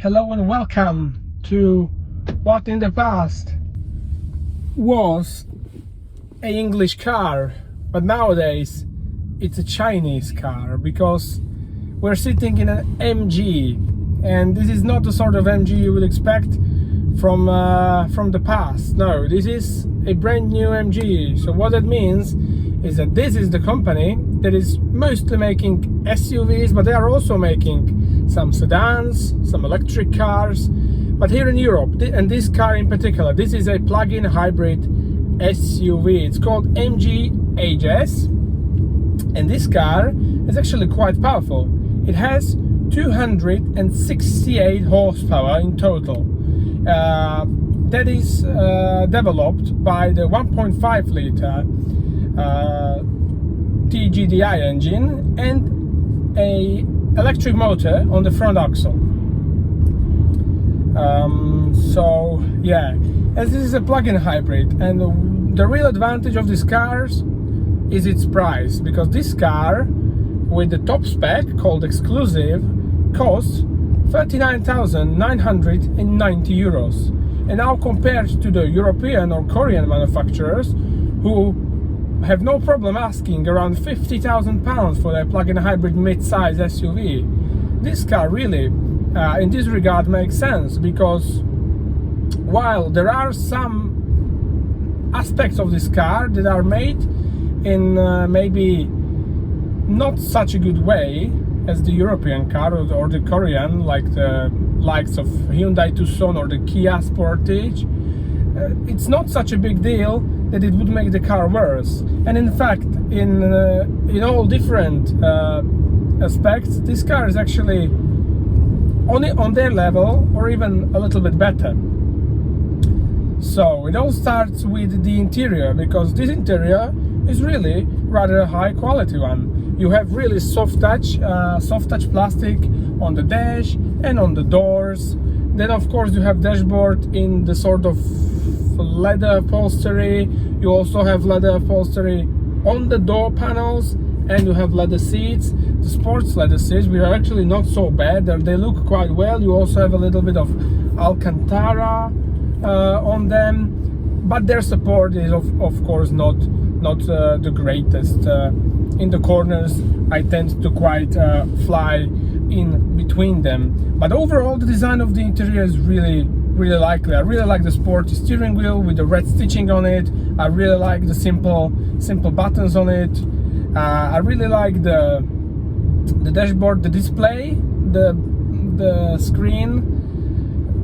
Hello and welcome to what in the past was an English car, but nowadays it's a Chinese car, because we're sitting in an MG, and this is not the sort of MG you would expect from the past. No, this is a brand new MG. So what that means is that this is the company that is mostly making SUVs, but they are also making some sedans, some electric cars. But here in Europe, and this car in particular, this is a plug-in hybrid SUV. It's called MG EHS, and this car is actually quite powerful. It has 268 horsepower in total. That is developed by the 1.5 liter TGDI engine and a electric motor on the front axle. So yeah, as this is a plug-in hybrid, and the real advantage of these cars is its price, because this car with the top spec called exclusive costs 39,990 euros. And now compared to the European or Korean manufacturers, who have no problem asking around 50,000 pounds for their plug-in hybrid mid-size SUV, this car really, in this regard, makes sense, because while there are some aspects of this car that are made in maybe not such a good way as the European car or the Korean, like the likes of Hyundai Tucson or the Kia Sportage, it's not such a big deal that it would make the car worse. And in fact, in all different aspects, this car is actually on their level or even a little bit better. So it all starts with the interior, because this interior is really rather a high quality one. You have really soft touch plastic on the dash and on the doors. Then of course you have dashboard in the sort of leather upholstery. You also have leather upholstery on the door panels, and you have leather seats. The sports leather seats, which are actually not so bad. They look quite well. You also have a little bit of Alcantara on them, but their support is of course not the greatest. In the corners I tend to quite fly in between them, but overall the design of the interior is really likely. I really like the sporty steering wheel with the red stitching on it. I really like the simple buttons on it. I really like the dashboard, the display. The screen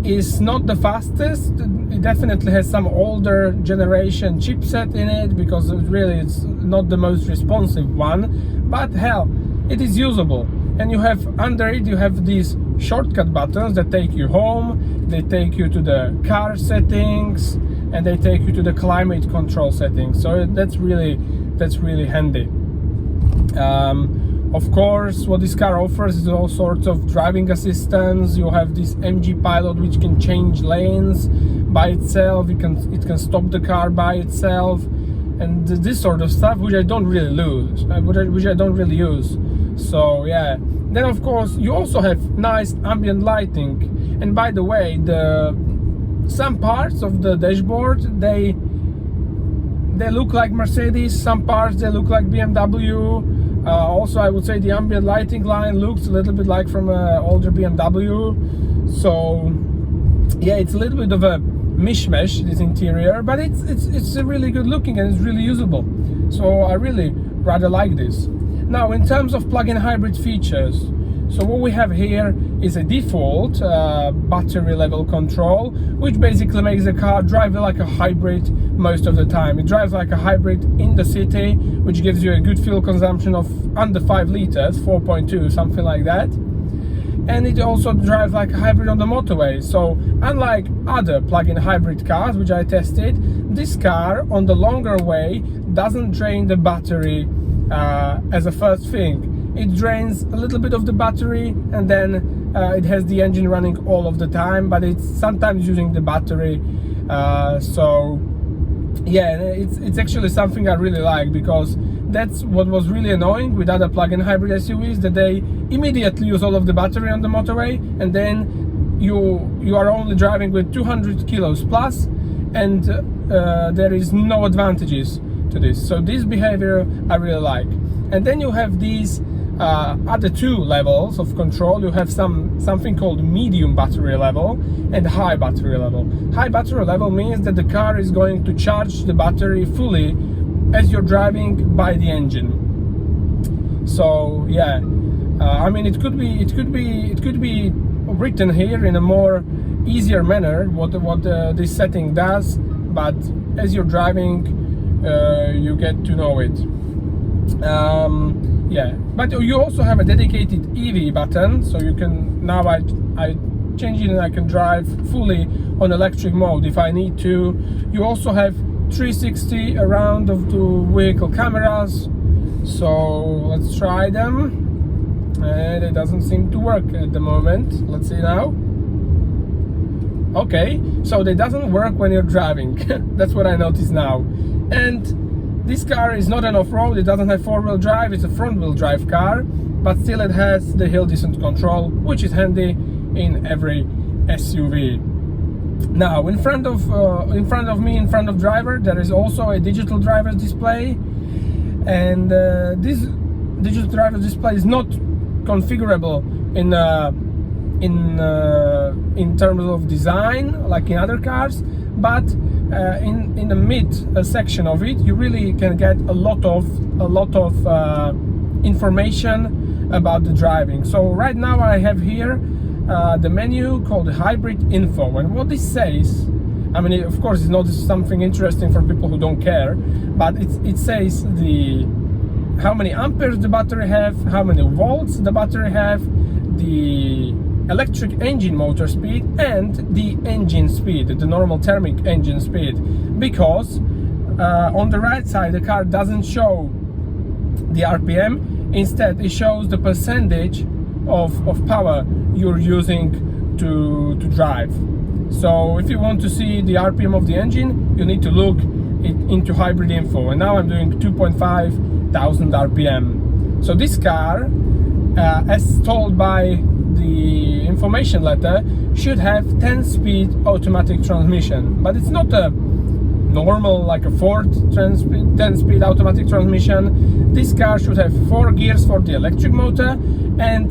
is not the fastest. It definitely has some older generation chipset in it, because it's not the most responsive one, but hell, it is usable. And you have under it, you have these shortcut buttons that take you home, they take you to the car settings, and they take you to the climate control settings. So that's really handy. Of course, what this car offers is all sorts of driving assistance. You have this MG Pilot, which can change lanes by itself. It can stop the car by itself, and this sort of stuff, which I don't really use. So yeah. Then of course you also have nice ambient lighting. And by the way, some parts of the dashboard, they look like Mercedes. Some parts they look like BMW. Also, I would say the ambient lighting line looks a little bit like from an older BMW. So yeah, it's a little bit of a mishmash, this interior, but it's really good looking and it's really usable. So I really rather like this. Now, in terms of plug-in hybrid features, so what we have here is a default battery level control, which basically makes the car drive like a hybrid most of the time. It drives like a hybrid in the city, which gives you a good fuel consumption of under 5 liters, 4.2, something like that. And it also drives like a hybrid on the motorway. So unlike other plug-in hybrid cars which I tested, this car on the longer way doesn't drain the battery as a first thing. It drains a little bit of the battery, and then it has the engine running all of the time, but it's sometimes using the battery. So yeah, it's actually something I really like, because that's what was really annoying with other plug-in hybrid SUVs, that they immediately use all of the battery on the motorway, and then you are only driving with 200 kilos plus, and there is no advantages to this. So this behavior I really like. And then you have these other two levels of control. You have something called medium battery level and high battery level. High battery level means that the car is going to charge the battery fully as you're driving by the engine. So yeah, I mean, it could be written here in a more easier manner what this setting does, but as you're driving you get to know it. Yeah, but you also have a dedicated EV button, so you can now I change it and I can drive fully on electric mode if I need to. You also have 360 around of the vehicle cameras, so let's try them. And it doesn't seem to work at the moment. Let's see now. Okay, so it doesn't work when you're driving. That's what I noticed now. And this car is not an off-road, it doesn't have four-wheel drive, it's a front-wheel drive car, but still it has the hill descent control, which is handy in every SUV. Now, in front of me, in front of driver, there is also a digital driver's display, and this digital driver's display is not configurable in terms of design like in other cars, but in the mid section of it, you really can get a lot of information about the driving. So right now I have here the menu called hybrid info, and what this says, I mean, of course it's not something interesting for people who don't care, but it says how many amperes the battery have, how many volts the battery have, the electric engine motor speed, and the engine speed, the normal thermic engine speed, because on the right side the car doesn't show the RPM, instead it shows the percentage of power you're using to drive. So if you want to see the RPM of the engine, you need to look into hybrid info, and now I'm doing 2,500 RPM. So this car, as told by the information letter, should have 10-speed automatic transmission, but it's not a normal like a Ford 10-speed automatic transmission. This car should have 4 gears for the electric motor and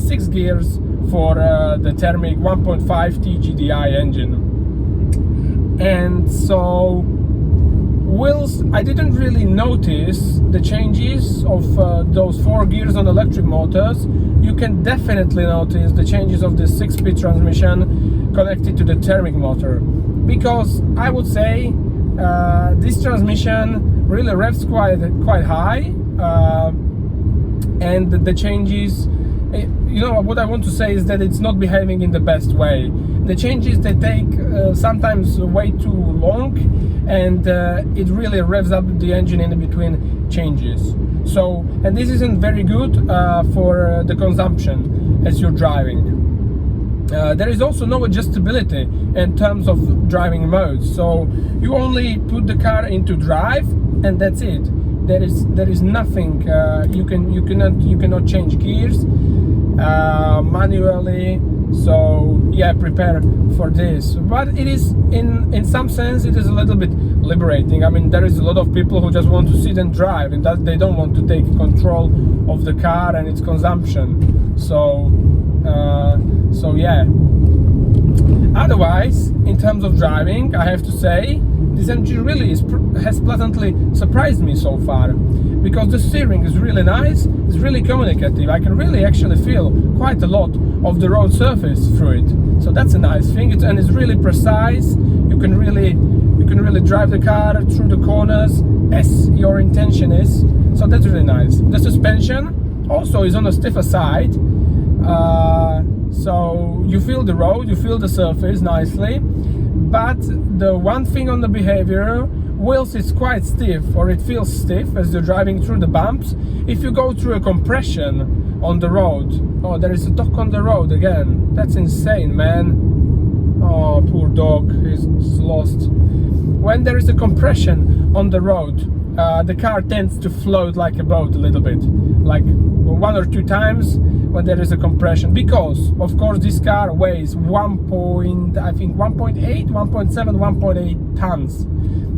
6 gears for the thermic 1.5 TGDI engine. And so whilst I didn't really notice the changes of those 4 gears on electric motors, you can definitely notice the changes of the 6-speed transmission connected to the thermic motor, because I would say this transmission really revs quite high, and the changes, you know, what I want to say is that it's not behaving in the best way. The changes, they take sometimes way too long, and it really revs up the engine in between changes. So, and this isn't very good for the consumption as you're driving. There is also no adjustability in terms of driving modes, so you only put the car into drive and that's it. There is nothing. You cannot change gears manually. So yeah, prepare for this. But it is in some sense it is a little bit liberating. I mean, there is a lot of people who just want to sit and drive, and that they don't want to take control of the car and its consumption. So yeah. Otherwise, in terms of driving, I have to say this MG really has pleasantly surprised me so far, because the steering is really nice, it's really communicative. I can really actually feel quite a lot of the road surface through it. So that's a nice thing, and it's really precise. You can really drive the car through the corners as your intention is. So that's really nice. The suspension also is on a stiffer side. So you feel the road, you feel the surface nicely, but the one thing on the behavior, whilst it's quite stiff, or it feels stiff as you're driving through the bumps, if you go through a compression on the road, oh, there is a dog on the road again, that's insane, man. Oh, poor dog, he's lost. When there is a compression on the road, the car tends to float like a boat a little bit, like 1 or 2 times. when there is a compression, because of course this car weighs 1.8, 1.8 tons.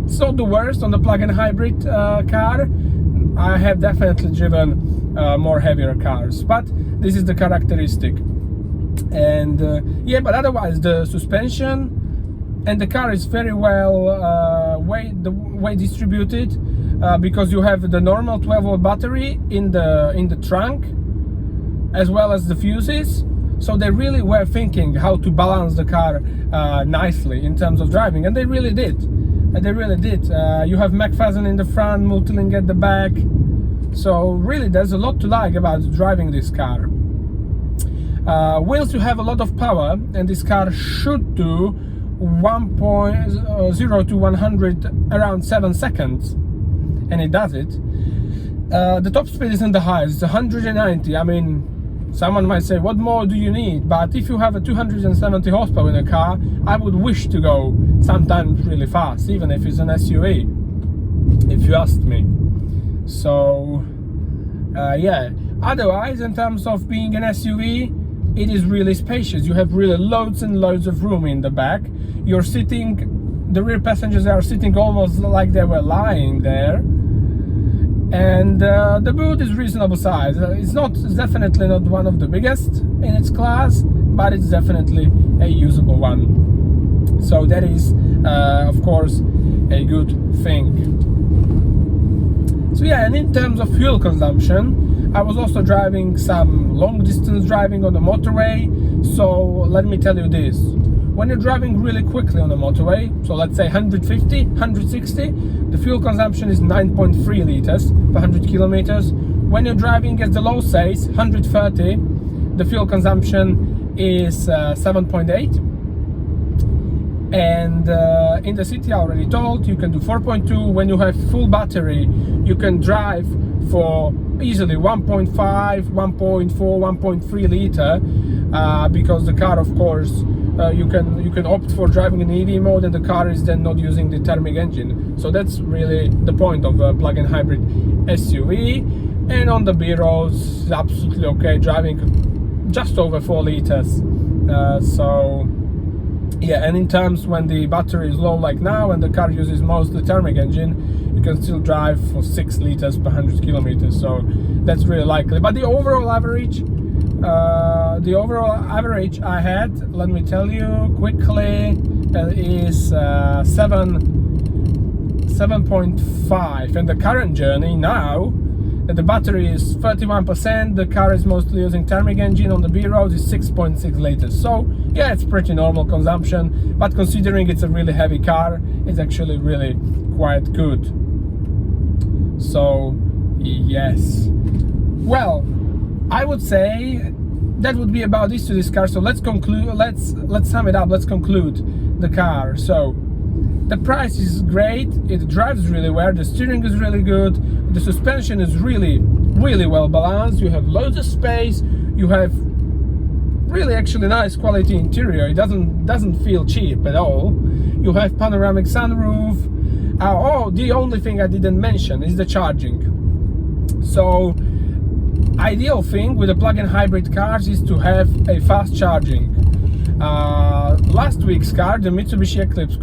It's not the worst on the plug-in hybrid car. I have definitely driven more heavier cars, but this is the characteristic. And yeah, but otherwise the suspension and the car is very well weight distributed, because you have the normal 12-volt battery in the trunk, as well as the fuses. So they really were thinking how to balance the car nicely in terms of driving, and they really did. You have McPherson in the front, multi-link at the back. So really, there's a lot to like about driving this car. Whilst you have a lot of power, and this car should do 1.0 to 100 around 7 seconds, and it does it. The top speed isn't the highest, it's 190. I mean, someone might say, what more do you need? But if you have a 270 horsepower in a car, I would wish to go sometimes really fast, even if it's an SUV, if you asked me. So yeah, otherwise, in terms of being an SUV, it is really spacious. You have really loads and loads of room in the back. You're sitting, the rear passengers are sitting almost like they were lying there. And the boot is reasonable size. It's definitely not one of the biggest in its class, but it's definitely a usable one. So that is, of course, a good thing. So yeah, and in terms of fuel consumption, I was also driving some long distance driving on the motorway. So let me tell you this. When you're driving really quickly on the motorway, so let's say 150, 160, the fuel consumption is 9.3 liters per 100 kilometers. When you're driving, as the law says, 130, the fuel consumption is 7.8. And in the city, I already told, you can do 4.2. When you have full battery, you can drive for easily 1.5, 1.4, 1.3 liter, because the car, of course, you can opt for driving in EV mode, and the car is then not using the thermic engine. So that's really the point of a plug-in hybrid SUV. And on the B roads, absolutely okay, driving just over 4 liters. So yeah, and in terms when the battery is low like now and the car uses mostly thermic engine, you can still drive for 6 liters per 100 kilometers. So that's really likely. But the overall average I had, let me tell you quickly, is 7.5. And the current journey now, that the battery is 31%, the car is mostly using thermic engine, on the B roads is 6.6 liters. So yeah, it's pretty normal consumption, but considering it's a really heavy car, it's actually really quite good. So yes, well, I would say that would be about this to this car. So let's conclude, let's sum it up, let's conclude the car. So the price is great, it drives really well, the steering is really good, the suspension is really well balanced, you have loads of space, you have really actually nice quality interior, it doesn't feel cheap at all. You have panoramic sunroof. Oh, the only thing I didn't mention is the charging. So ideal thing with the plug-in hybrid cars is to have a fast charging. Last week's car, the Mitsubishi Eclipse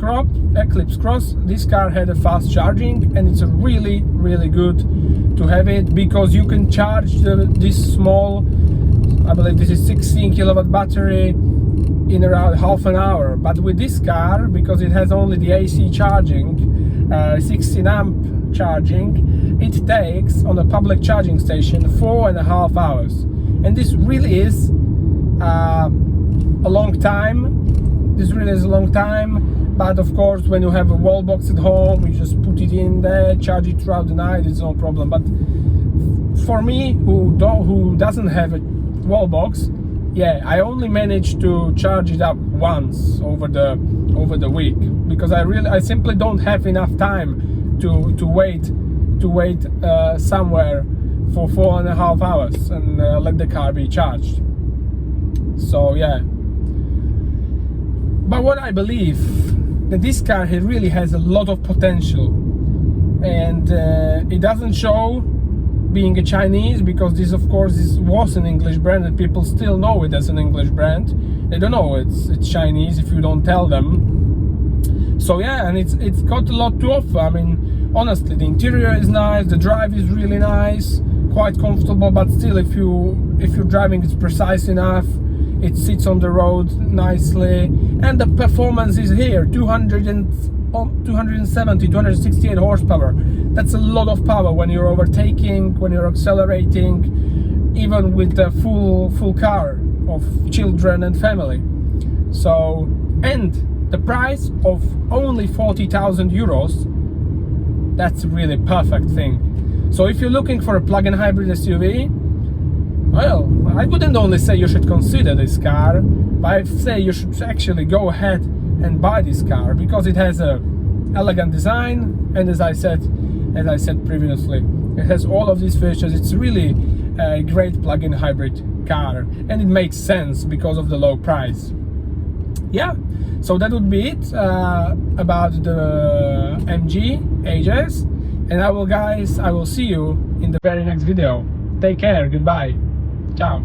Cross, this car had a fast charging, and it's a really good to have it, because you can charge this small, I believe this is 16 kilowatt battery, in around half an hour. But with this car, because it has only the AC charging, 16 amp charging, it takes on a public charging station 4.5 hours, and this really is a long time. This really is a long time. But of course, when you have a wall box at home, you just put it in there, charge it throughout the night, it's no problem. But for me, who doesn't have a wall box, yeah, I only managed to charge it up once over the week, because I simply don't have enough time to wait somewhere for 4.5 hours and let the car be charged. So yeah, but what I believe, that this car really has a lot of potential, and it doesn't show being a Chinese, because this of course was an English brand and people still know it as an English brand. They don't know it's Chinese if you don't tell them. So yeah, and it's got a lot to offer. I mean, honestly, the interior is nice, the drive is really nice, quite comfortable, but still if you're driving it's precise enough, it sits on the road nicely, and the performance is here. 268 horsepower. That's a lot of power when you're overtaking, when you're accelerating, even with the full car of children and family. So, and the price of only 40,000 euros, that's really perfect thing. So if you're looking for a plug-in hybrid SUV, well, I wouldn't only say you should consider this car, but I'd say you should actually go ahead and buy this car, because it has a elegant design, and as I said previously, it has all of these features. It's really a great plug-in hybrid car, and it makes sense because of the low price. Yeah, so that would be it about the MG EHS, and I will see you in the very next video. Take care, goodbye, ciao.